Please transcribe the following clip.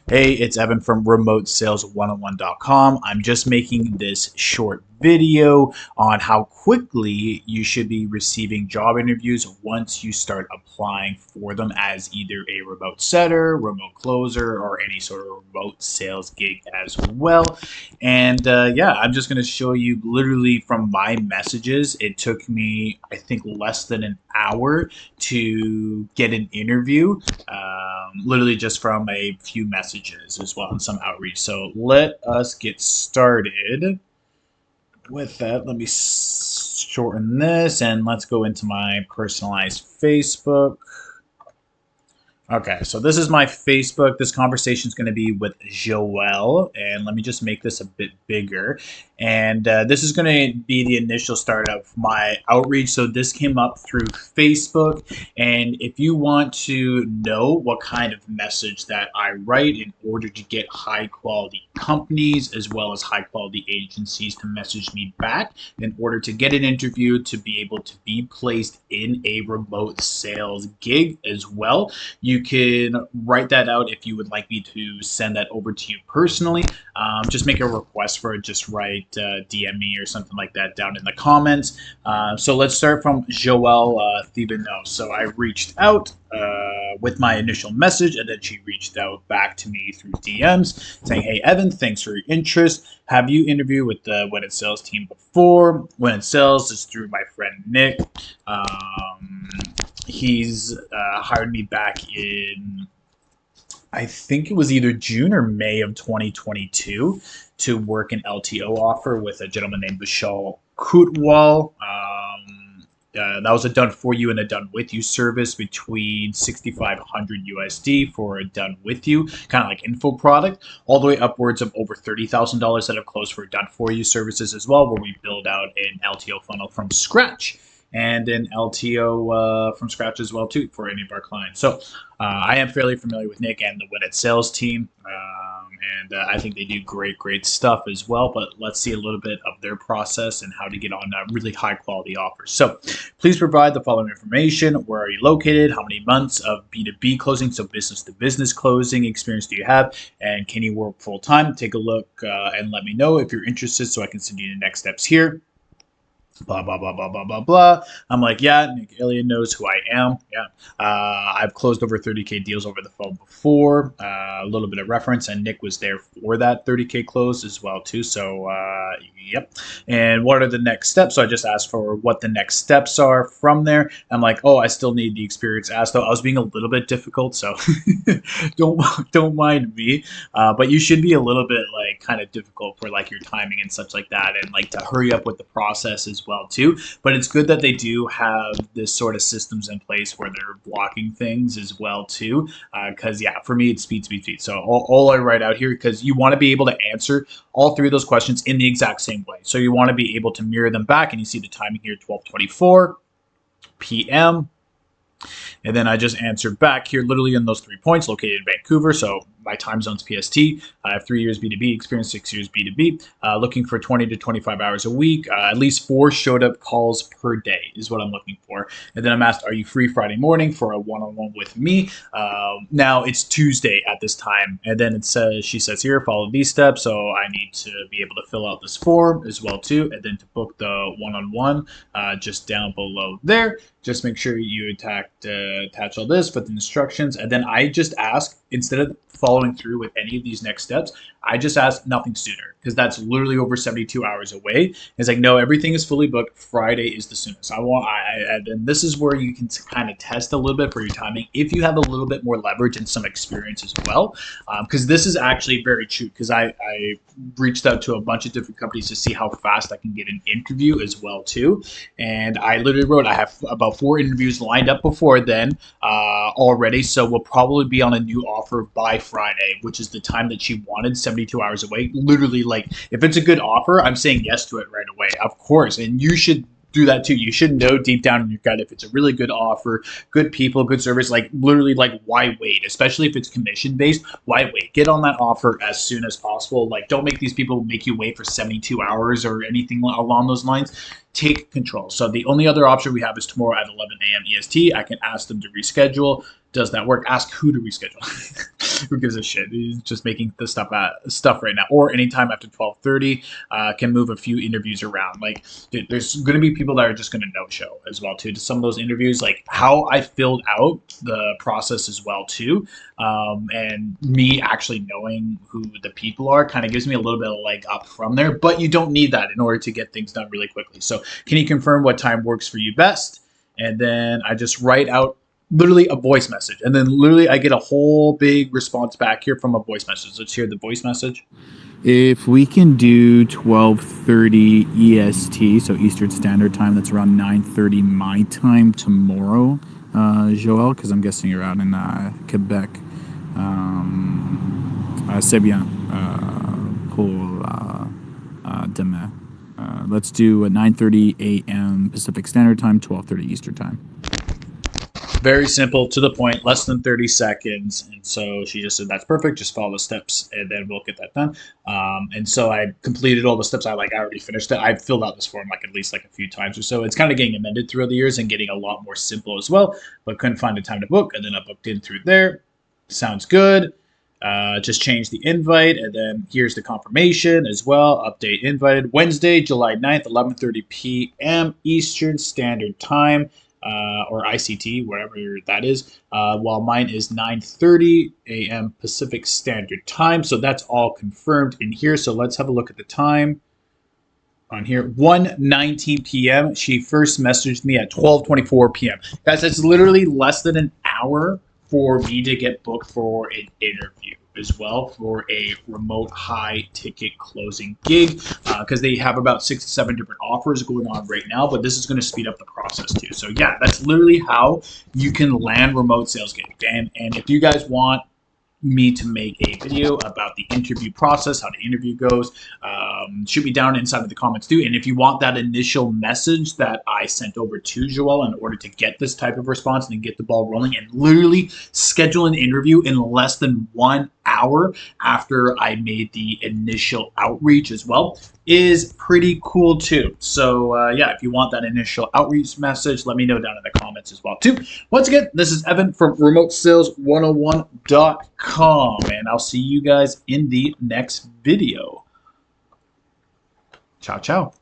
Hey, it's Evan from RemoteSalesOne-on-One.com. I'm just making this short video on how quickly you should be receiving job interviews once you start applying for them as either a remote setter, remote closer, or any sort of remote sales gig as well. And yeah, I'm just going to show you literally from my messages. It took me, I think, less than an hour to get an interview. Literally just from a few messages as well and some outreach. So let us get started with that. Let me shorten this and let's go into my personalized Facebook. Okay, so this is my Facebook. This conversation is going to be with Joelle, and let me just make this a bit bigger. And this is going to be the initial start of my outreach. So this came up through Facebook, and if you want to know what kind of message that I write in order to get high quality companies as well as high quality agencies to message me back in order to get an interview, to be able to be placed in a remote sales gig as well, you can write that out if you would like me to send that over to you personally. Just make a request for it. Just write DM me or something like that down in the comments. So let's start from Joelle Thibonneau. So I reached out with my initial message, and then she reached out back to me through DMs saying, "Hey, Evan, thanks for your interest. Have you interviewed with the When It Sells team before? When It Sells is through my friend Nick. He's hired me back in, I think it was either June or May of 2022 to work an LTO offer with a gentleman named Vishal Kutwal. That was a done for you and a done with you service between 6,500 USD for a done with you, kind of like info product, all the way upwards of over $30,000 that have closed for done for you services as well, where we build out an LTO funnel from scratch and an LTO from scratch as well too for any of our clients. So I am fairly familiar with Nick and the When It Sales team, and I think they do great stuff as well. But let's see a little bit of their process and how to get on really high quality offers. So please provide the following information: where are you located? How many months of B2B closing, so business to business closing experience do you have? And can you work full time? Take a look and let me know if you're interested so I can send you the next steps here. Blah, blah, blah, blah, blah, blah, blah. I'm like, yeah, Nick Elliott knows who I am. Yeah. I've closed over 30K deals over the phone before. A little bit of reference, and Nick was there for that 30K close as well, too. So, yep. And what are the next steps? So I just asked for what the next steps are from there. I'm like, oh, I still need the experience asked, though. I was being a little bit difficult, so don't mind me. But you should be a little bit like kind of difficult for like your timing and such like that, and like to hurry up with the process as well too. But it's good that they do have this sort of systems in place where they're blocking things as well too, because yeah, for me it's speed. So all I write out here, because you want to be able to answer all three of those questions in the exact same way, so you want to be able to mirror them back. And you see the timing here, 12:24 p.m. And then I just answered back here literally in those 3 points, located in Vancouver. So my time zone's PST. I have 3 years B2B experience, 6 years B2B. Looking for 20 to 25 hours a week. At least 4 showed up calls per day is what I'm looking for. And then I'm asked, are you free Friday morning for a one-on-one with me? Now it's Tuesday at this time. And then it says, she says here, follow these steps. So I need to be able to fill out this form as well too. And then to book the one-on-one just down below there. Just make sure you attach all this with the instructions. And then I just ask, instead of following through with any of these next steps, I just ask nothing sooner, because that's literally over 72 hours away. It's like, no, everything is fully booked. Friday is the soonest. And this is where you can kind of test a little bit for your timing if you have a little bit more leverage and some experience as well. Because this is actually very true, because I reached out to a bunch of different companies to see how fast I can get an interview as well too. And I literally wrote, I have about 4 interviews lined up before then already. So we'll probably be on a new offer by Friday, which is the time that she wanted, 72 hours away. Literally, like, if it's a good offer, I'm saying yes to it right away, of course. And you should do that too. You should know deep down in your gut if it's a really good offer, good people, good service. Like, literally, like, why wait? Especially if it's commission based, why wait? Get on that offer as soon as possible. Like, don't make these people make you wait for 72 hours or anything along those lines. Take control. So the only other option we have is tomorrow at 11 a.m. EST. I can ask them to reschedule. does that work? Ask who to reschedule. Who gives a shit? He's just making the stuff right now. Or anytime after 12:30, can move a few interviews around. Like, dude, there's going to be people that are just going to no-show as well too to some of those interviews. Like how I filled out the process as well too, and me actually knowing who the people are kind of gives me a little bit of leg up from there. But you don't need that in order to get things done really quickly. So can you confirm what time works for you best? And then I just write out literally a voice message, and then literally I get a whole big response back here from a voice message. Let's hear the voice message. If we can do 12:30 EST, so Eastern Standard Time, that's around 9:30 my time tomorrow, Joël, because I'm guessing you're out in Quebec. C'est bien pour demain. Let's do 9:30 a.m. Pacific Standard Time, 12:30 Eastern Time. Very simple, to the point, less than 30 seconds. And so she just said, that's perfect. Just follow the steps and then we'll get that done. And so I completed all the steps. I already finished it. I've filled out this form at least a few times or so. It's kind of getting amended throughout the years and getting a lot more simple as well, but couldn't find a time to book. And then I booked in through there. Sounds good. Just change the invite, and then here's the confirmation as well. Update invited Wednesday, July 9th, 11:30 p.m. Eastern Standard Time. Or ICT, whatever that is, while mine is 9:30 a.m. Pacific Standard Time. So that's all confirmed in here. So let's have a look at the time on here. 1:19 p.m. She first messaged me at 12:24 p.m. Guys, that's literally less than an hour for me to get booked for an interview as well, for a remote high ticket closing gig, because they have about 6 to 7 different offers going on right now, but this is going to speed up the process too. So yeah, that's literally how you can land remote sales gigs. And if you guys want me to make a video about the interview process, how the interview goes, shoot me down inside of the comments too. And if you want that initial message that I sent over to Joël in order to get this type of response and get the ball rolling and literally schedule an interview in less than 1 hour after I made the initial outreach as well, is pretty cool too. So yeah, if you want that initial outreach message, let me know down in the comments as well too. Once again, this is Evan from RemoteSales101.com, and I'll see you guys in the next video. Ciao, ciao.